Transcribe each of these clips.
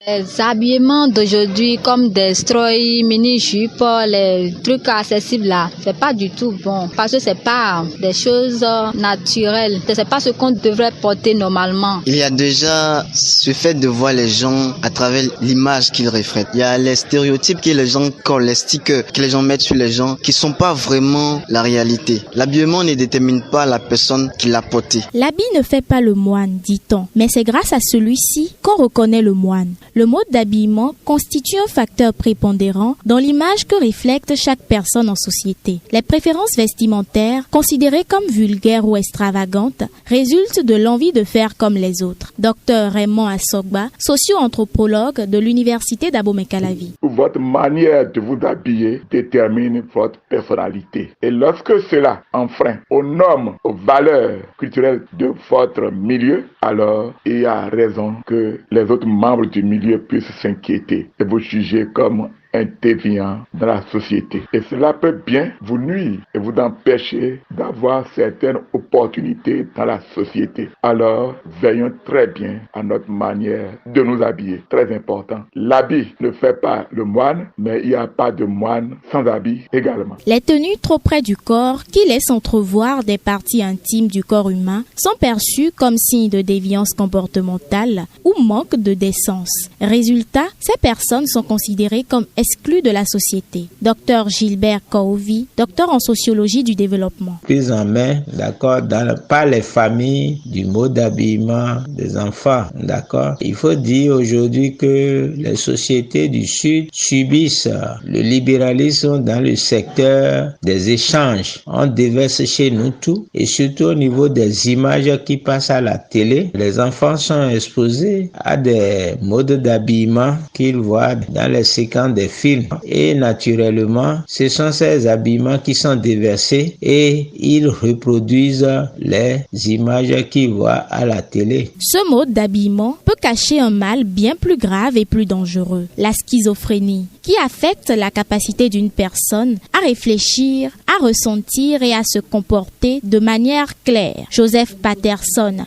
Les habillements d'aujourd'hui comme des stroy, mini-jupes, les trucs accessibles là, c'est pas du tout bon parce que c'est pas des choses naturelles. C'est pas ce qu'on devrait porter normalement. Il y a déjà ce fait de voir les gens à travers l'image qu'ils reflètent. Il y a les stéréotypes que les gens collent, les stickers que les gens mettent sur les gens qui sont pas vraiment la réalité. L'habillement ne détermine pas la personne qui l'a porté. L'habit ne fait pas le moine, dit-on, mais c'est grâce à celui-ci qu'on reconnaît le moine. Le mode d'habillement constitue un facteur prépondérant dans l'image que reflète chaque personne en société. Les préférences vestimentaires, considérées comme vulgaires ou extravagantes, résultent de l'envie de faire comme les autres. Dr Raymond Assogba, socio-anthropologue de l'Université d'Abomey-Calavi. Votre manière de vous habiller détermine votre personnalité. Et lorsque cela enfreint aux normes, aux valeurs culturelles de votre milieu, alors il y a raison que les autres membres du milieu puissent s'inquiéter et vous juger comme un déviant dans la société. Et cela peut bien vous nuire et vous empêcher d'avoir certaines opportunités dans la société. Alors, veillons très bien à notre manière de nous habiller. Très important. L'habit ne fait pas le moine, mais il n'y a pas de moine sans habit également. Les tenues trop près du corps, qui laissent entrevoir des parties intimes du corps humain, sont perçues comme signe de déviance comportementale ou manque de décence. Résultat, ces personnes sont considérées comme exclus de la société. Dr Gilbert Kouvi, docteur en sociologie du développement. Prise en main, d'accord, par les familles du mode d'habillement des enfants, d'accord. Il faut dire aujourd'hui que les sociétés du Sud subissent le libéralisme dans le secteur des échanges. On déverse chez nous tout et surtout au niveau des images qui passent à la télé. Les enfants sont exposés à des modes d'habillement qu'ils voient dans les séquences des films. Et naturellement, ce sont ces habillements qui sont déversés et ils reproduisent les images qu'ils voient à la télé. Ce mode d'habillement peut cacher un mal bien plus grave et plus dangereux, la schizophrénie, qui affecte la capacité d'une personne à réfléchir, à ressentir et à se comporter de manière claire. Joseph Patterson,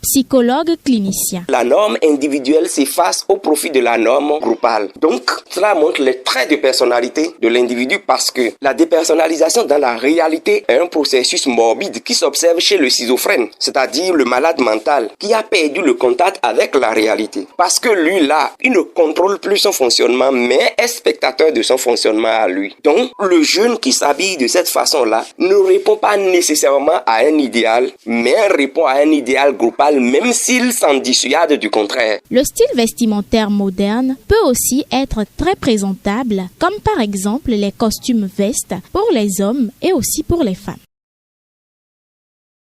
psychologue clinicien. La norme individuelle s'efface au profit de la norme groupale. Donc, cela montre les traits de personnalité de l'individu parce que la dépersonnalisation dans la réalité est un processus morbide qui s'observe chez le schizophrène, c'est-à-dire le malade mental qui a perdu le contact avec la réalité. Parce que lui là, il ne contrôle plus son fonctionnement mais est spectateur de son fonctionnement à lui. Donc, le jeune qui s'habille de cette façon-là ne répond pas nécessairement à un idéal, mais répond à un idéal groupal même s'il s'en dissuade du contraire. Le style vestimentaire moderne peut aussi être très présentable, comme par exemple les costumes vestes pour les hommes et aussi pour les femmes.